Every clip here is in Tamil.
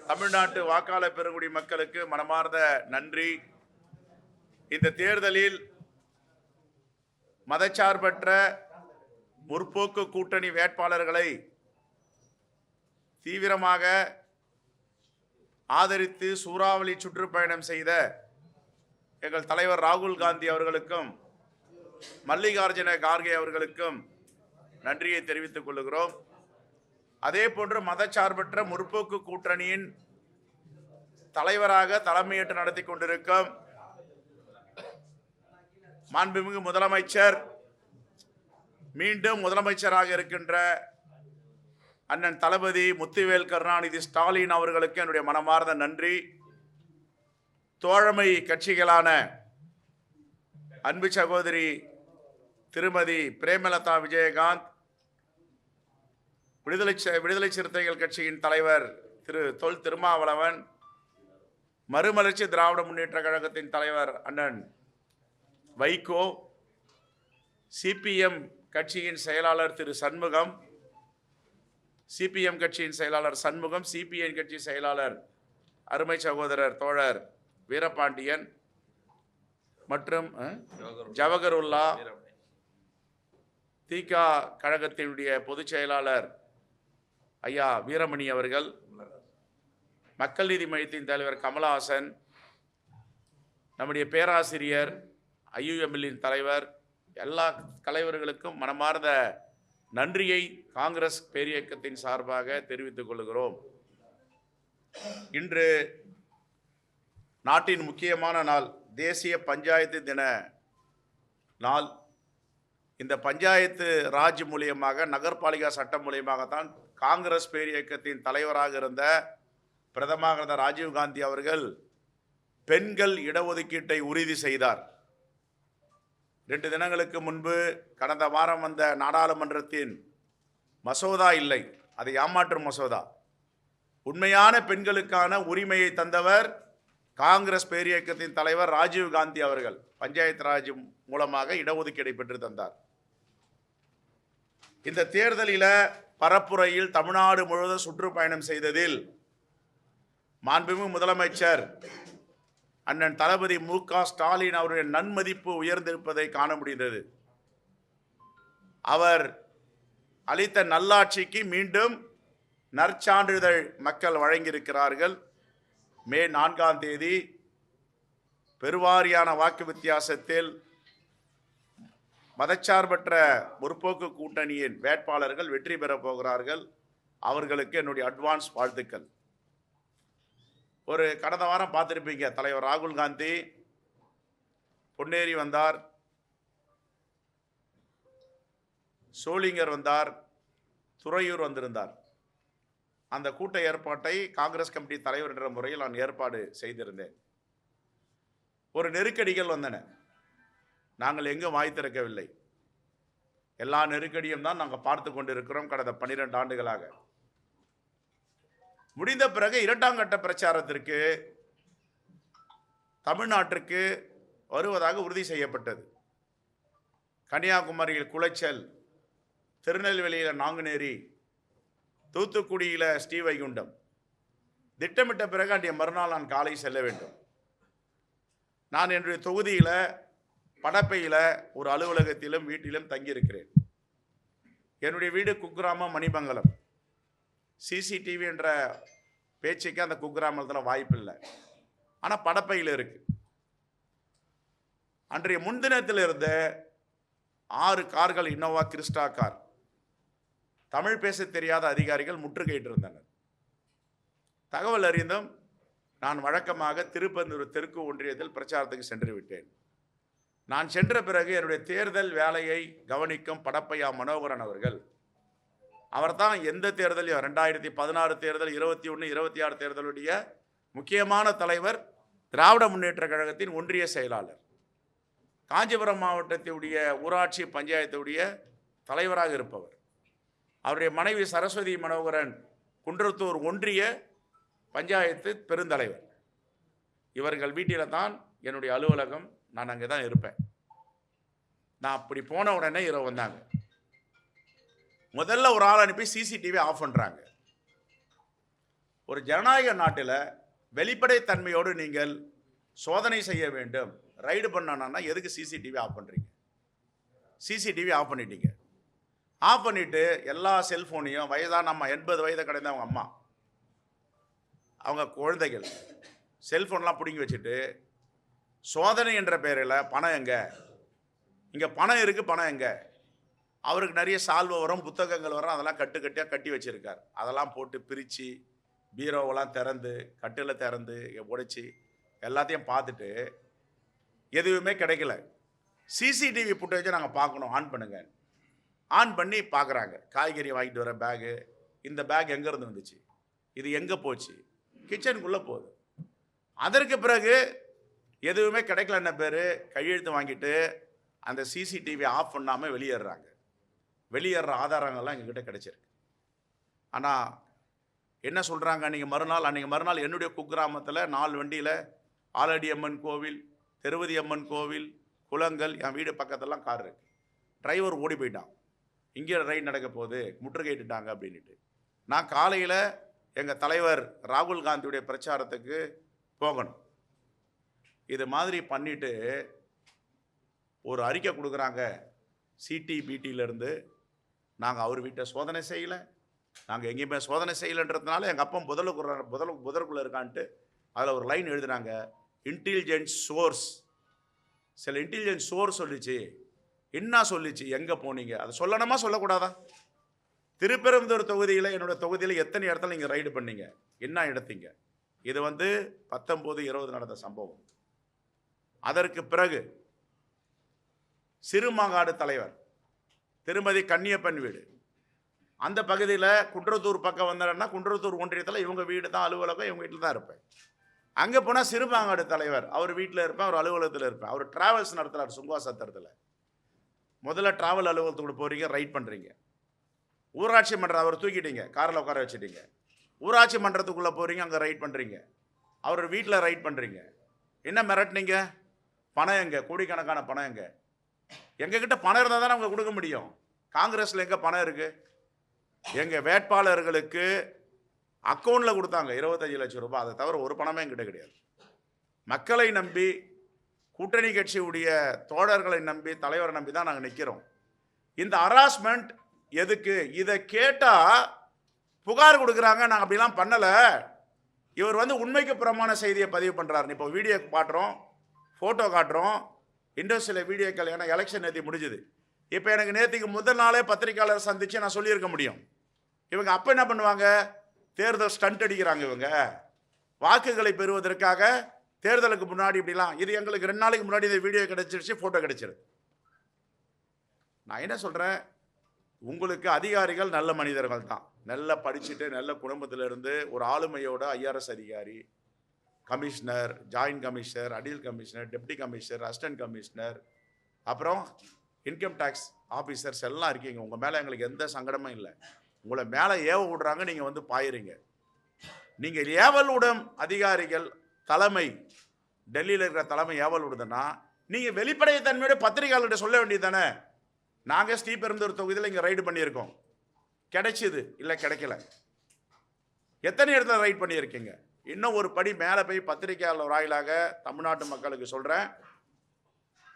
தமிழ்நாட்டு வாக்காளர் பெருங்குடி மக்களுக்கு மனமார்ந்த நன்றி. இந்த தேர்தலில் மதச்சார்பற்ற முற்போக்கு கூட்டணி வேட்பாளர்களை தீவிரமாக ஆதரித்து சூறாவளி சுற்றுப்பயணம் செய்த எங்கள் தலைவர் ராகுல் காந்தி அவர்களுக்கும் மல்லிகார்ஜுன கார்கே அவர்களுக்கும் நன்றியை தெரிவித்துக் கொள்கிறோம். அதே போன்று மதச்சார்பற்ற முற்போக்கு கூட்டணியின் தலைவராக தலைமையேற்று நடத்தி கொண்டிருக்கும் மாண்புமிகு முதலமைச்சர், மீண்டும் முதலமைச்சராக இருக்கின்ற அண்ணன் தளபதி முத்துவேல் கருணாநிதி ஸ்டாலின் அவர்களுக்கு என்னுடைய மனமார்ந்த நன்றி. தோழமை கட்சிகளான அன்பு சகோதரி திருமதி பிரேமலதா விஜயகாந்த், விடுதலை சிறுத்தைகள் கட்சியின் தலைவர் திரு தொல் திருமாவளவன், மறுமலர்ச்சி திராவிட முன்னேற்ற கழகத்தின் தலைவர் அண்ணன் வைகோ, சிபிஎம் கட்சியின் செயலாளர் திரு சண்முகம், சிபிஎம் கட்சியின் செயலாளர் சண்முகம், சிபிஎன் கட்சி செயலாளர் அருமை சகோதரர் தோழர் வீரபாண்டியன் மற்றும் ஜவஹருல்லா, திக கழகத்தினுடைய பொதுச் செயலாளர் ஐயா வீரமணி அவர்கள், மக்கள் நீதி மையத்தின் தலைவர் கமலஹாசன், நம்முடைய பேராசிரியர் ஐயுஎம்எல்லின் தலைவர், எல்லா தலைவர்களுக்கும் மனமார்ந்த நன்றியை காங்கிரஸ் பேரியக்கத்தின் சார்பாக தெரிவித்துக் கொள்கிறோம். இன்று நாட்டின் முக்கியமான நாள், தேசிய பஞ்சாயத்து தின நாள். இந்த பஞ்சாயத்து ராஜ் மூலியமாக, நகர்பாலிகா சட்டம் மூலியமாகத்தான் காங்கிரஸ் பேரியக்கத்தின் தலைவராக இருந்த பிரதமர் ராஜீவ்காந்தி அவர்கள் பெண்கள் இடஒதுக்கீட்டை உறுதி செய்தார். 2 தினங்களுக்கு முன்பு கடந்த வாரம் வந்த நாடாளுமன்றத்தின் மசோதா இல்லை, அது ஏமாற்றும் மசோதா. உண்மையான பெண்களுக்கான உரிமையை தந்தவர் காங்கிரஸ் பேரியக்கத்தின் தலைவர் ராஜீவ்காந்தி அவர்கள். பஞ்சாயத்து ராஜ் மூலமாக இடஒதுக்கீடை பெற்று தந்தார். இந்த தேர்தலில் பரப்புரையில் தமிழ்நாடு முழுவதும் சுற்றுப்பயணம் செய்ததில் மாண்புமிகு முதலமைச்சர் அண்ணன் தளபதி மு.க. ஸ்டாலின் அவருடைய நன்மதிப்பு உயர்ந்திருப்பதை காண முடிந்தது. அவர் அளித்த நல்லாட்சிக்கு மீண்டும் நற்சான்றிதழ் மக்கள் வழங்கியிருக்கிறார்கள். மே 4ஆம் தேதி பெருவாரியான வாக்கு வித்தியாசத்தில் மதச்சார்பற்ற முற்போக்கு கூட்டணியின் வேட்பாளர்கள் வெற்றி பெறப் போகிறார்கள். அவர்களுக்கு என்னுடைய அட்வான்ஸ் வாழ்த்துக்கள். கடந்த வாரம் பார்த்துருப்பீங்க, தலைவர் ராகுல் காந்தி பொன்னேரி வந்தார், சோளிங்கர் வந்தார், துறையூர் வந்திருந்தார். அந்த கூட்ட ஏற்பாட்டை காங்கிரஸ் கமிட்டி தலைவர் என்ற முறையில் நான் ஏற்பாடு செய்திருந்தேன். ஒரு நெருக்கடிகள் வந்தன, நாங்கள் எங்கும் வாய் திறக்கவில்லை. எல்லா நெருக்கடியும் தான் நாங்கள் பார்த்து கொண்டிருக்கிறோம் கடந்த 12 ஆண்டுகளாக. முடிந்த பிறகு 2ஆம் கட்ட பிரச்சாரத்திற்கு தமிழ்நாட்டிற்கு வருவதாக உறுதி செய்யப்பட்டது. கன்னியாகுமரியில் குளச்சல், திருநெல்வேலியில் நாங்குநேரி, தூத்துக்குடியில் ஸ்ரீவைகுண்டம். திட்டமிட்ட பிறகு அன்றைய மறுநாள் நான் காலை செல்ல வேண்டும். நான் என்னுடைய தொகுதியில் படப்பையில் ஒரு அலுவலகத்திலும் வீட்டிலும் தங்கியிருக்கிறேன். என்னுடைய வீடு குக்கிராமம் மணிமங்கலம். சிசிடிவி என்ற பேச்சுக்கு அந்த குக்கிராமத்தில் வாய்ப்பு இல்லை, ஆனால் படப்பையில் இருக்கு. அன்றைய முன்தினத்தில் இருந்த 6 கார்கள், இன்னோவா கிறிஸ்டா கார், தமிழ் பேச தெரியாத அதிகாரிகள் முற்றுகையிட்டு இருந்தனர். தகவல் அறிந்தும் நான் வழக்கமாக திருப்பந்தூர் தெற்கு ஒன்றியத்தில் பிரச்சாரத்துக்கு சென்று விட்டேன். நான் சென்ற பிறகு என்னுடைய தேர்தல் வேலையை கவனிக்கும் படப்பையா மனோகரன் அவர்கள், அவர் தான் எந்த தேர்தலையும் 2016 தேர்தல், 21, 26 தேர்தலுடைய முக்கியமான தலைவர், திராவிட முன்னேற்ற கழகத்தின் ஒன்றிய செயலாளர், காஞ்சிபுரம் மாவட்டத்தினுடைய ஊராட்சி பஞ்சாயத்துடைய தலைவராக இருப்பவர். அவருடைய மனைவி சரஸ்வதி மனோகரன் குன்றத்தூர் ஒன்றிய பஞ்சாயத்து பெருந்தலைவர். இவர்கள் வீட்டில் தான் என்னுடைய அலுவலகம், நான் அங்கே தான் இருப்பேன். நான் அப்படி போன உடனே இரவு வந்தாங்க. முதல்ல ஒரு ஆள் அனுப்பி சிசிடிவி ஆஃப் பண்ணுறாங்க. ஒரு ஜனநாயக நாட்டில் வெளிப்படைத்தன்மையோடு நீங்கள் சோதனை செய்ய வேண்டும். ரைடு பண்ணணும்னா எதுக்கு சிசிடிவி ஆஃப் பண்ணுறீங்க? சிசிடிவி ஆஃப் பண்ணிட்டீங்க. ஆஃப் பண்ணிவிட்டு எல்லா செல்ஃபோனையும் வயதான அம்மா, 80 வயதை கடந்த அவங்க அம்மா, அவங்க குழந்தைகள் செல்ஃபோன்லாம் பிடுங்கி வச்சுட்டு சோதனை என்ற பெயரில் பணம் எங்கே, இங்கே பணம் இருக்குது, பணம் எங்கே? அவருக்கு நிறைய சால்வை வரும், புத்தகங்கள் வரும், அதெல்லாம் கட்டியாக கட்டி வச்சுருக்கார். அதெல்லாம் போட்டு பிரித்து பீரோவெல்லாம் திறந்து கட்டில் திறந்து உடைச்சி எல்லாத்தையும் பார்த்துட்டு எதுவுமே கிடைக்கல. சிசிடிவி ஃபுட்டேஜை நாங்கள் பார்க்கணும், ஆன் பண்ணுங்க. ஆன் பண்ணி பார்க்குறாங்க. காய்கறி வாங்கிட்டு வர பேகு, இந்த பேக் எங்கேருந்து வந்துச்சு, இது எங்கே போச்சு, கிச்சனுக்குள்ளே போகுது. அதற்கு பிறகு எதுவுமே கிடைக்கலன்ன பேர் கையெழுத்து வாங்கிட்டு அந்த சிசிடிவி ஆஃப் பண்ணாமல் வெளியேறாங்க. வெளியேற ஆதாரங்கள்லாம் எங்ககிட்ட கிடைச்சிருக்கு. ஆனால் என்ன சொல்கிறாங்க, அன்றைக்கி மறுநாள் என்னுடைய குக்கிராமத்தில் 4 வண்டியில் ஆலடி அம்மன் கோவில், திருவதி அம்மன் கோவில், குளங்கள், என் வீடு பக்கத்தெல்லாம் கார் இருக்குது. டிரைவர் ஓடி போயிட்டான், இங்கே ரைட் நடக்க போகுது, முற்றுகையிட்டுட்டாங்க அப்படின்ட்டு. நான் காலையில் எங்கள் தலைவர் ராகுல் காந்தியுடைய பிரச்சாரத்துக்கு போகணும். இது மாதிரி பண்ணிவிட்டு ஒரு அறிக்கை கொடுக்குறாங்க சிடிபிடியிலேருந்து. நாங்கள் அவர் வீட்டை சோதனை செய்யலை, நாங்கள் எங்கேயுமே சோதனை செய்யலைன்றதுனால எங்கள் அப்பா புதருக்குள்ளே இருக்கான்ட்டு அதில் ஒரு லைன் எழுதுனாங்க. இன்டெலிஜென்ஸ் சோர்ஸ், சில இன்டெலிஜென்ஸ் சோர்ஸ் சொல்லிச்சு. என்ன சொல்லிச்சு, எங்கே போனீங்க, அதை சொல்லணுமா சொல்லக்கூடாதா? திருப்பெரும்புதூர் தொகுதியில், என்னோடய தொகுதியில் எத்தனை இடத்துல நீங்கள் ரைடு பண்ணீங்க, என்ன எடுத்தீங்க? இது 19-20 நடந்த சம்பவம். அதற்கு பிறகு சிறுமாங்காடு தலைவர் திருமதி கன்னியப்பன் வீடு, அந்த பகுதியில் குன்றத்தூர் பக்கம் வந்தாருன்னா குன்றத்தூர் ஒன்றியத்தில் இவங்க வீடு தான் அலுவலகம், இவங்க வீட்டில் தான் இருப்பேன். அங்கே போனால் சிறுமாங்காடு தலைவர் அவர் வீட்டில் இருப்பேன், அவர் அலுவலகத்தில் இருப்பேன். அவர் டிராவல்ஸ் நடத்துகிறார் சுங்குவாசத்திரத்தில். முதல்ல டிராவல் அலுவலகத்துக்குள்ள போகிறீங்க, ரைட் பண்ணுறீங்க. ஊராட்சி மன்றம் அவர் தூக்கிட்டீங்க, காரில் உட்கார வச்சுட்டீங்க. ஊராட்சி மன்றத்துக்குள்ளே போகிறீங்க, அங்கே ரைட் பண்ணுறீங்க. அவர் வீட்டில் ரைட் பண்ணுறீங்க. என்ன மிரட்டினீங்க? பணம் எங்கே, கோடிக்கணக்கான பணம் எங்கே? எங்ககிட்ட பணம் இருந்தால் தானே அவங்க கொடுக்க முடியும். காங்கிரஸில் எங்கே பணம் இருக்குது? எங்கள் வேட்பாளர்களுக்கு அக்கௌண்ட்டில் கொடுத்தாங்க 25 லட்சம் ரூபாய், அதை தவிர ஒரு பணமே என்கிட்ட கிடையாது. மக்களை நம்பி, கூட்டணி கட்சியுடைய தோழர்களை நம்பி, தலைவரை நம்பி தான் நாங்கள் நிற்கிறோம். இந்த ஹராஸ்மெண்ட் எதுக்கு? இதை கேட்டால் புகார் கொடுக்குறாங்க, நாங்கள் அப்படிலாம் பண்ணலை. இவர் உண்மைக்கு புறமான செய்தியை பதிவு பண்ணுறாரு. இப்போ வீடியோ காட்டுறோம், ஃபோட்டோ காட்டுறோம், இன்னும் சில வீடியோக்கள். ஏன்னா எலெக்ஷன் நேற்று முடிஞ்சுது. இப்போ எனக்கு நேற்றுக்கு முதல் நாளே பத்திரிக்கையாளர் சந்தித்து நான் சொல்லியிருக்க முடியும். இவங்க அப்போ என்ன பண்ணுவாங்க, தேர்தல் ஸ்டண்ட் அடிக்கிறாங்க. இவங்க வாக்குகளை பெறுவதற்காக தேர்தலுக்கு முன்னாடி இப்படிலாம். இது எங்களுக்கு 2 நாளைக்கு முன்னாடி இந்த வீடியோ கிடைச்சிருச்சு, ஃபோட்டோ கிடைச்சிருது. நான் என்ன சொல்கிறேன், உங்களுக்கு அதிகாரிகள் நல்ல மனிதர்கள் தான், நல்லா படிச்சுட்டு நல்ல குடும்பத்திலிருந்து ஒரு ஆளுமையோட IRS அதிகாரி, commissioner, joint commissioner, additional commissioner, deputy commissioner, assistant commissioner, அப்புறம் இன்கம் டேக்ஸ் ஆஃபீஸர்ஸ் எல்லாம் இருக்கீங்க. உங்கள் மேலே எங்களுக்கு எந்த சங்கடமும் இல்லை. உங்களை மேலே ஏவ விடுறாங்க, நீங்கள் பாயிறீங்க. நீங்கள் ஏவல் விடும் அதிகாரிகள் தலைமை, டெல்லியில் இருக்கிற தலைமை ஏவல் விடுதுன்னா நீங்கள் வெளிப்படைத்தன்மையோட பத்திரிகையாளர்கிட்ட சொல்ல வேண்டியது தானே. நாங்கள் ஸ்ரீபெரும்புதூர் தொகுதியில் இங்கே ரைடு பண்ணியிருக்கோம், கிடைச்சிது இல்லை கிடைக்கல. எத்தனை இடத்துல ரைட் பண்ணியிருக்கீங்க? இன்னும் ஒரு படி மேலே போய் பத்திரிகையாளர் வாயிலாக தமிழ்நாட்டு மக்களுக்கு சொல்கிறேன்,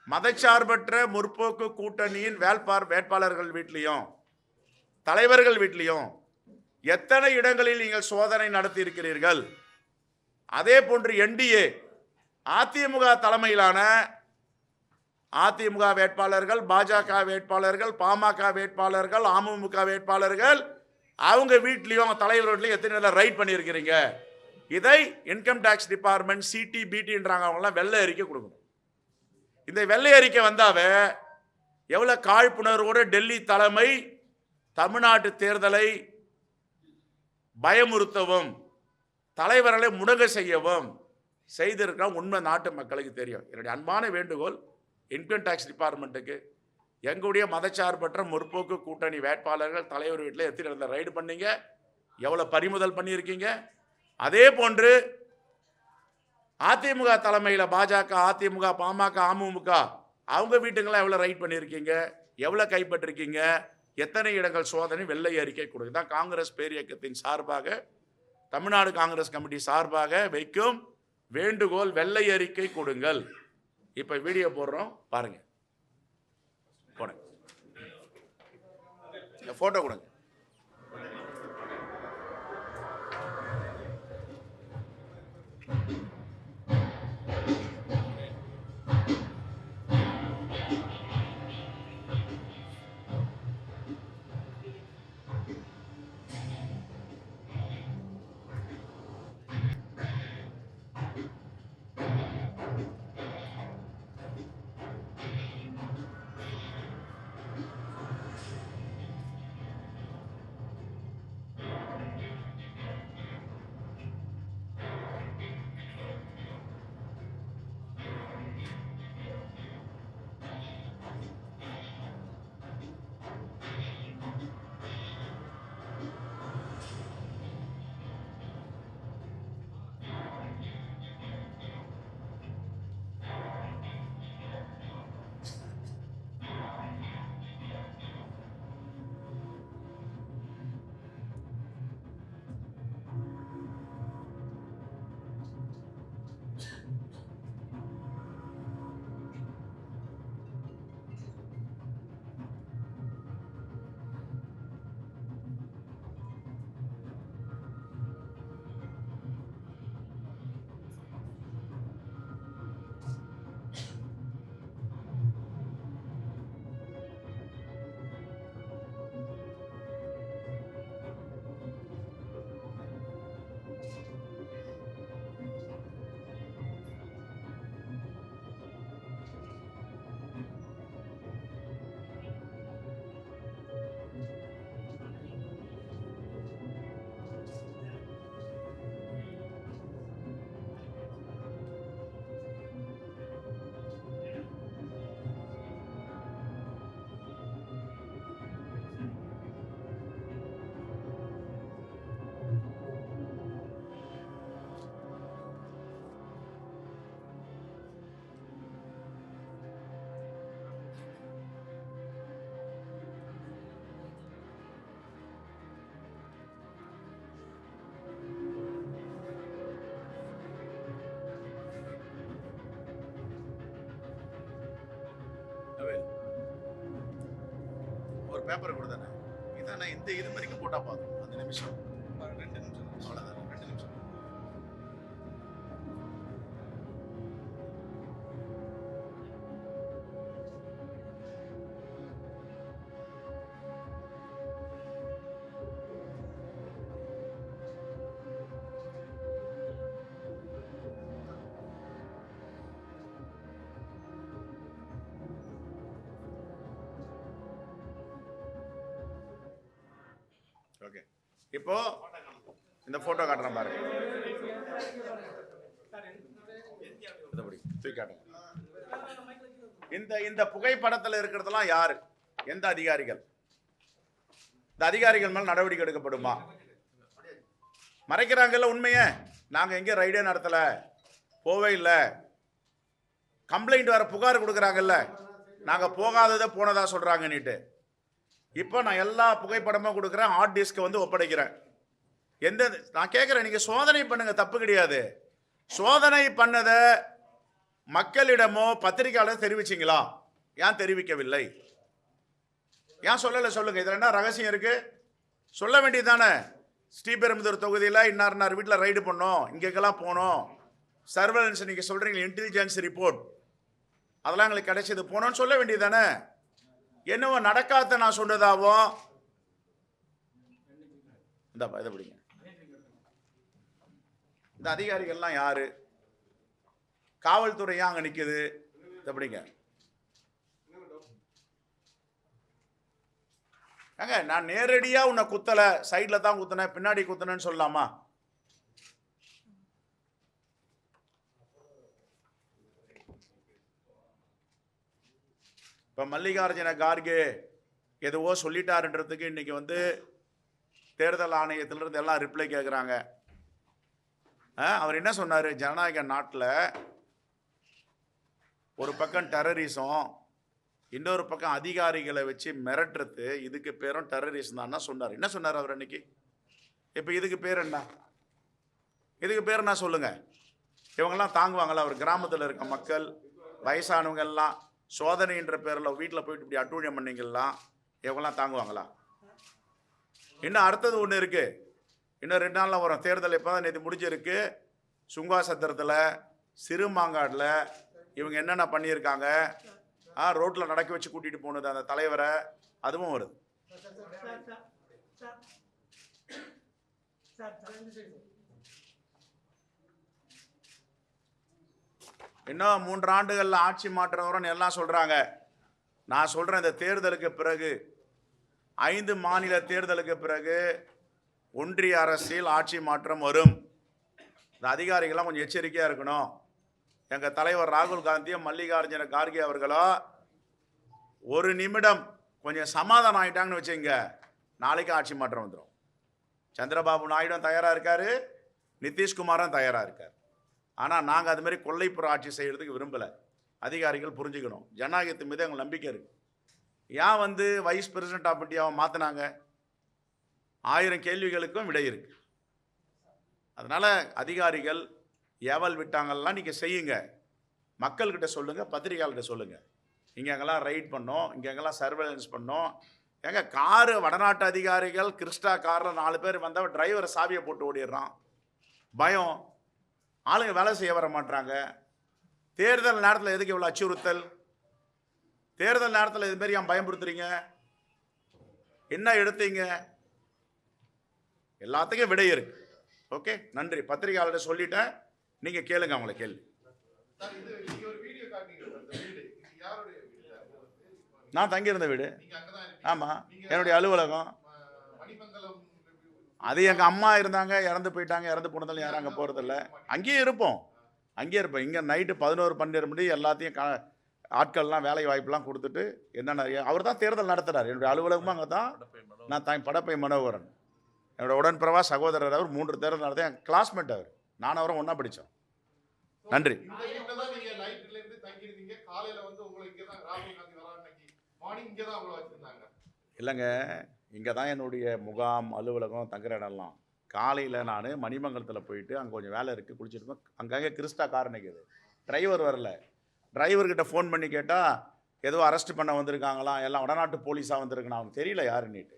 மதச்சார்பற்ற முற்போக்கு கூட்டணியின் வேட்பாளர்கள் வீட்லேயும் தலைவர்கள் வீட்லேயும் எத்தனை இடங்களில் நீங்கள் சோதனை நடத்தி இருக்கிறீர்கள்? அதே போன்று NDA அதிமுக தலைமையிலான அதிமுக வேட்பாளர்கள், பாஜக வேட்பாளர்கள், பாமக வேட்பாளர்கள், அமமுக வேட்பாளர்கள், அவங்க வீட்லேயும் தலைவர் வீட்லையும் எத்தனை ரைட் பண்ணியிருக்கிறீங்க? இதை இன்கம் டேக்ஸ் டிபார்ட்மெண்ட் CTBTன்றாங்க, அவங்களாம் வெள்ளை அறிக்கை கொடுக்கணும். இந்த வெள்ளை அறிக்கை வந்தாவே எவ்வளோ காழ்ப்புணர்வோடு டெல்லி தலைமை தமிழ்நாட்டு தேர்தலை பயமுறுத்தவும் தலைவர்களை முடங்க செய்யவும் செய்திருக்கிற உண்மை நாட்டு மக்களுக்கு தெரியும். என்னுடைய அன்பான வேண்டுகோள் இன்கம் டேக்ஸ் டிபார்ட்மெண்ட்டுக்கு, எங்களுடைய மதச்சார்பற்ற முற்போக்கு கூட்டணி வேட்பாளர்கள் தலைவர் வீட்டில் எத்தனை இடத்துல ரைடு பண்ணீங்க, எவ்வளோ பறிமுதல் பண்ணியிருக்கீங்க? அதே போன்று அதிமுக தலைமையில் பாஜக, அதிமுக, பாமக, அமமுக அவங்க வீட்டுங்களாம் எவ்வளோ ரைட் பண்ணியிருக்கீங்க, எவ்வளோ கைப்பற்றிருக்கீங்க, எத்தனை இடங்கள் சோதனை வெள்ளை அறிக்கை கொடுக்குதான் காங்கிரஸ் பேரியக்கத்தின் சார்பாக தமிழ்நாடு காங்கிரஸ் கமிட்டி சார்பாக வைக்கும் வேண்டுகோள், வெள்ளை அறிக்கை கொடுங்கள். இப்ப வீடியோ போடுறோம், பாருங்க. போடுங்க, போட்டோ கொடுங்க. ஒரு பேப்பர் கொடுத்தானே, இதானே இந்த இது வரைக்கும் போட்டா போதும். 5 நிமிஷம், 2 நிமிஷம், அவ்வளவுதான். 2 நிமிஷம். ஓகே, இப்போ இந்த போட்டோ காட்டுறேன் பாருங்க. இந்த புகைப்படத்தில் இருக்கிறதெல்லாம் யாரு, எந்த அதிகாரிகள்? இந்த அதிகாரிகள் மேல் நடவடிக்கை எடுக்கப்படுமா? மறைக்கிறாங்கல்ல உண்மையை. நாங்க எங்க ரைடே நடத்தல, போவே இல்லை, கம்ப்ளைண்ட் வர புகார் கொடுக்குறாங்கல்ல, நாங்க போகாததை போனதா சொல்றாங்கன்னுட்டு. இப்போ நான் எல்லா புகைப்படமும் கொடுக்குறேன், ஹார்ட் டிஸ்க் வந்து ஒப்படைக்கிறேன். நான் கேட்குறேன், நீங்கள் சோதனை பண்ணுங்க, தப்பு கிடையாது. சோதனை பண்ணதை மக்களிடமோ பத்திரிகையாளர் தெரிவிச்சிங்களா? ஏன் தெரிவிக்கவில்லை? ஏன் சொல்லலை? சொல்லுங்க. இதில் என்ன ரகசியம் இருக்கு? சொல்ல வேண்டியது தானே. ஸ்ரீபெரும்புதூர் தொகுதியில் இன்னார் வீட்டில் ரைடு பண்ணோம், இங்கெல்லாம் போனோம், சர்வேலன்ஸ் நீங்கள் சொல்கிறீங்க, இன்டெலிஜென்ஸ் ரிப்போர்ட் அதெல்லாம் எங்களுக்கு கிடைச்சது, போனோன்னு சொல்ல வேண்டியது தானே. என்னவோ நடக்காத நான் சொன்னதாவோ. இந்த இதை பிடிங்க. இந்த அதிகாரிகள்லாம் யாரு? காவல்துறையா அங்க நிக்குது? இதை பிடிங்க. நான் நேரடியா உன்னை குத்தல, சைட்ல தான் குத்தின, பின்னாடி குத்தினேன்னு சொல்லலாமா? இப்போ மல்லிகார்ஜுன கார்கே எதுவோ சொல்லிட்டாருன்றதுக்கு இன்னைக்கு வந்து தேர்தல் ஆணையத்திலிருந்து எல்லாம் ரிப்ளை கேட்குறாங்க. அவர் என்ன சொன்னார்? ஜனநாயக நாட்டில் ஒரு பக்கம் டெரரிசம், இன்னொரு பக்கம் அதிகாரிகளை வச்சு மிரட்டுறது, இதுக்கு பேரும் டெரரிசம் தான் சொன்னார். என்ன சொன்னார் அவர் அன்னைக்கு? இப்போ இதுக்கு பேர் என்ன? இதுக்கு பேர் என்ன சொல்லுங்க? இவங்கெல்லாம் தாங்குவாங்களா? ஒரு கிராமத்தில் இருக்க மக்கள், வயசானவங்க எல்லாம் சோதனைன்ற பேரில் வீட்டில் போயிட்டு இப்படி அட்டூழியம் பண்ணீங்கலாம், இவங்கெல்லாம் தாங்குவாங்களா? இன்னும் அடுத்தது ஒன்று இருக்கு. இன்னும் 2 நாளில் வரும் தேர்தல். இப்போ தான் நேற்று முடிஞ்சிருக்கு. சுங்காசத்திரத்தில், சிறுமாங்காடில் இவங்க என்னென்ன பண்ணியிருக்காங்க, ரோட்டில் நடக்க வச்சு கூட்டிகிட்டு போனது அந்த தலைவரை, அதுவும் வருது. இன்னும் 3 ஆண்டுகளில் ஆட்சி மாற்றம் வரும்னு எல்லாம் சொல்கிறாங்க. நான் சொல்கிறேன், இந்த தேர்தலுக்கு பிறகு 5 மாநில தேர்தலுக்கு பிறகு ஒன்றிய அரசில் ஆட்சி மாற்றம் வரும். இந்த அதிகாரிகள்லாம் கொஞ்சம் எச்சரிக்கையாக இருக்கணும். எங்கள் தலைவர் ராகுல் காந்தியும் மல்லிகார்ஜுன கார்கே அவர்களோ ஒரு நிமிடம் கொஞ்சம் சமாதானம் ஆகிட்டாங்கன்னு வச்சுங்க, நாளைக்கு ஆட்சி மாற்றம் வந்துடும். சந்திரபாபு நாயுடும் தயாராக இருக்கார், நிதிஷ்குமாரும் தயாராக இருக்கார். ஆனால் நாங்கள் அது மாதிரி கொள்ளைப்புற ஆட்சி செய்கிறதுக்கு விரும்பலை. அதிகாரிகள் புரிஞ்சுக்கணும். ஜனநாயகத்து மீது எங்களுக்கு நம்பிக்கை இருக்குது. ஏன் வைஸ் பிரசிடென்ட் ஆஃப் இந்தியாவை மாற்றினாங்க? 1000 கேள்விகளுக்கும் விடை இருக்குது. அதனால் அதிகாரிகள் ஏவல் விட்டாங்கலாம் நீங்கள் செய்யுங்க. மக்கள்கிட்ட சொல்லுங்கள், பத்திரிகையாளர்கிட்ட சொல்லுங்கள். இங்கே எங்கெல்லாம் ரைட் பண்ணோம், இங்கே எங்கெல்லாம் சர்வேலன்ஸ் பண்ணோம். எங்கள் காரு வடநாட்டு அதிகாரிகள் கிறிஸ்டா காரில் 4 பேர் வந்தால் டிரைவரை சாவியை போட்டு ஓடிடுறான். பயம். ஆளுங்க வேலை செய்ய வர மாட்டாங்க. தேர்தல் நேரத்தில் எதுக்கு இவ்வளோ அச்சுறுத்தல்? தேர்தல் நேரத்தில் இது மாதிரி ஏன் பயன்படுத்துறீங்க? என்ன எடுத்தீங்க? எல்லாத்துக்கும் விடை இருக்கு. ஓகே, நன்றி. பத்திரிகையாளர்கிட்ட சொல்லிட்டேன், நீங்கள் கேளுங்க அவங்கள கேள்வி. நான் தங்கியிருந்த வீடு. ஆமாம், என்னுடைய அலுவலகம். அது எங்கள் அம்மா இருந்தாங்க, இறந்து போயிட்டாங்க. இறந்து போனதாலும் யாரும் அங்கே போகிறதில்ல. அங்கேயே இருப்போம். இங்கே நைட்டு 11, 12 மணி எல்லாத்தையும் ஆட்கள்லாம் வேலை வாய்ப்புலாம் கொடுத்துட்டு என்னென்ன அவர் தான் தேர்தல் நடத்துகிறார். என்னுடைய அலுவலகமும் அங்கே தான். நான் படப்பை மனோகரன், என்னோட உடன்பிறவா சகோதரர். அவர் 3 தேர்தல் நடத்த என் கிளாஸ்மேட். அவர் நானும் அவரும் ஒன்றா படித்தோம். நன்றி. இல்லைங்க, இங்கே தான் என்னுடைய முகாம், அலுவலகம், தங்குற இடம்லாம். காலையில் நான் மணிமங்கலத்தில் போயிட்டு அங்கே கொஞ்சம் வேலை இருக்குது, குளிச்சுட்டு அங்கங்கே கிறிஸ்டா கார் நிற்குது. டிரைவர் வரல. டிரைவர்கிட்ட ஃபோன் பண்ணி கேட்டால் ஏதோ அரெஸ்ட் பண்ண வந்திருக்காங்களாம், எல்லாம் வடநாட்டு போலீஸாக வந்திருக்குன்னு அவனுக்கு தெரியல யாருன்னுட்டு.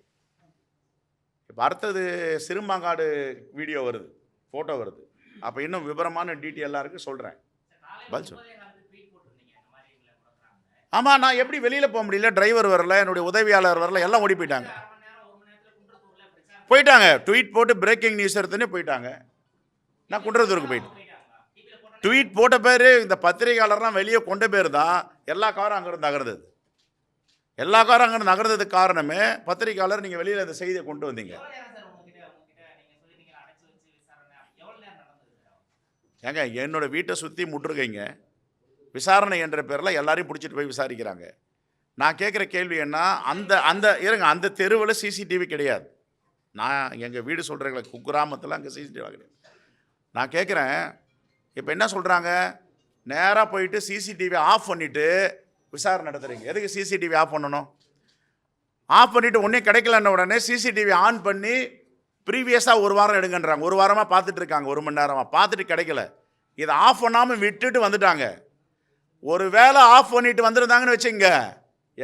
இப்போ அடுத்தது சிறுமாங்காடு வீடியோ வருது, ஃபோட்டோ வருது. அப்போ இன்னும் விவரமான டீட்டெயிலாக இருக்குது, சொல்கிறேன். ஆமாம், நான் எப்படி வெளியில் போக முடியல? டிரைவர் வரல, என்னுடைய உதவியாளர் வரல, எல்லாம் ஓடி போயிட்டாங்க. ட்வீட் போட்டு பிரேக்கிங் நியூஸ் எடுத்துன்னு போயிட்டாங்க. நான் குன்றத்தூருக்கு போயிட்டேன். ட்வீட் போட்ட பேர் இந்த பத்திரிகையாளர்லாம் வெளியே கொண்ட பேர் தான் எல்லா காரும் அங்கேருந்து நகர்ந்தது. எல்லா காரும் அங்கேருந்து நகர்ந்ததுக்கு காரணமே பத்திரிகையாளர். நீங்கள் வெளியில் இந்த செய்தியை கொண்டு வந்தீங்க. ஏங்க, என்னோட வீட்டை சுற்றி முற்றுகைங்க, விசாரணை என்ற பேரில் எல்லாரையும் பிடிச்சிட்டு போய் விசாரிக்கிறாங்க. நான் கேட்குற கேள்வி என்ன, அந்த தெருவில் சிசிடிவி கிடையாது. நான் எங்கள் வீடு சொல்கிறேங்களே, குக்கிராமத்தில் அங்கே சிசிடிவி கிடையாது. நான் கேட்குறேன், இப்போ என்ன சொல்கிறாங்க, நேராக போயிட்டு சிசிடிவி ஆஃப் பண்ணிவிட்டு விசாரணை நடத்துகிறீங்க. எதுக்கு சிசிடிவி ஆஃப் பண்ணணும்? ஆஃப் பண்ணிவிட்டு ஒன்றே கிடைக்கலன்ன உடனே சிசிடிவி ஆன் பண்ணி ப்ரீவியஸாக 1 வாரம் எடுங்கன்றாங்க. 1 வாரமாக பார்த்துட்டு இருக்காங்க, 1 மணி நேரமாக பார்த்துட்டு கிடைக்கல. இதை ஆஃப் பண்ணாமல் விட்டுட்டு வந்துட்டாங்க. ஒரு வேளை ஆஃப் பண்ணிட்டு வந்துருந்தாங்கன்னு வச்சுங்க,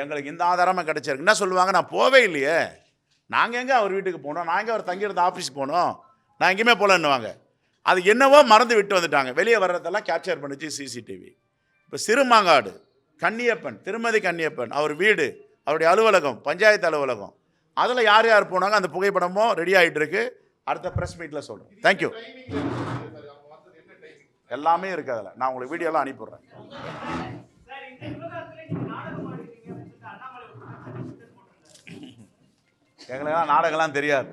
எங்களுக்கு இந்த ஆதாரமாக கிடச்சிருக்கு. என்ன சொல்லுவாங்க, நான் போவே இல்லையே, நாங்கள் எங்கே அவர் வீட்டுக்கு போனோம், நாங்கள் அவர் தங்கியிருந்த ஆஃபீஸ் போனோம், நான் எங்கேயுமே போகலன்னுவாங்க. அது என்னவோ மறந்து விட்டு வந்துட்டாங்க. வெளியே வர்றதெல்லாம் கேப்சர் பண்ணிச்சு சிசிடிவி. இப்போ சிறுமாங்காடு கன்னியப்பன், திருமதி கன்னியப்பன், அவர் வீடு, அவருடைய அலுவலகம், பஞ்சாயத்து அலுவலகம், அதில் யார் யார் போனாங்க அந்த புகைப்படமும் ரெடி ஆகிட்டு இருக்கு. அடுத்த ப்ரெஸ் மீட்டில் சொல்கிறேன். தேங்க்யூ. எல்லாமே இருக்குது அதில். நான் உங்களுக்கு வீடியோலாம் அனுப்பிடுறேன். எங்களுக்கெல்லாம் நாடகம்லாம் தெரியாது,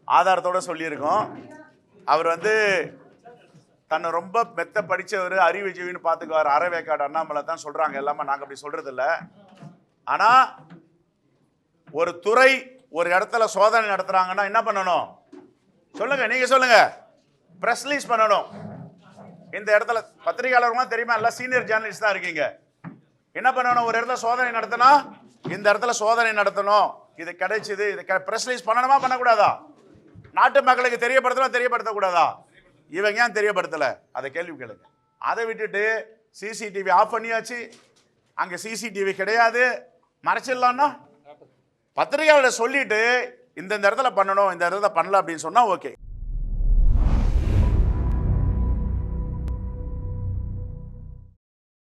ஆதாரத்தோடு சொல்லியிருக்கோம். அவர் தன்னை ரொம்ப மெத்த படித்தவர், அறிவுஜீவின்னு பார்த்துக்குவார். அறவேக்காடு அண்ணாமலை தான் சொல்கிறாங்க எல்லாமே, நாங்கள் அப்படி சொல்கிறது இல்லை. ஆனால் ஒரு துறை ஒரு இடத்துல சோதனை நடத்துகிறாங்கன்னா என்ன பண்ணணும் சொல்லுங்கள், நீங்கள் சொல்லுங்கள். ப்ரெஸ் ரிலீஸ் பண்ணணும். இந்த இடத்துல பத்திரிகையாளர்கள்லாம் தெரியுமா, எல்லாம் சீனியர் ஜேர்னலிஸ்ட் தான் இருக்கீங்க. என்ன பண்ணணும், ஒரு இடத்துல சோதனை நடத்தணும், இந்த இடத்துல சோதனை நடத்தணும், இது கிடைச்சிது, இது ப்ரெஸ் ரிலீஸ் பண்ணணுமா பண்ணக்கூடாதா? நாட்டு மக்களுக்கு தெரியப்படுத்தணும் தெரியப்படுத்தக்கூடாதா? இவங்க ஏன் தெரியப்படுத்தலை? அதை கேள்வி கேளுங்க. அதை விட்டுட்டு சிசிடிவி ஆஃப் பண்ணியாச்சு, அங்கே சிசிடிவி கிடையாது, மறைச்சிடலான்னா பத்திரிகையாளர் சொல்லிட்டு இந்த இடத்துல பண்ணணும், இந்த இடத்துல பண்ணல அப்படின்னு சொன்னா ஓகே.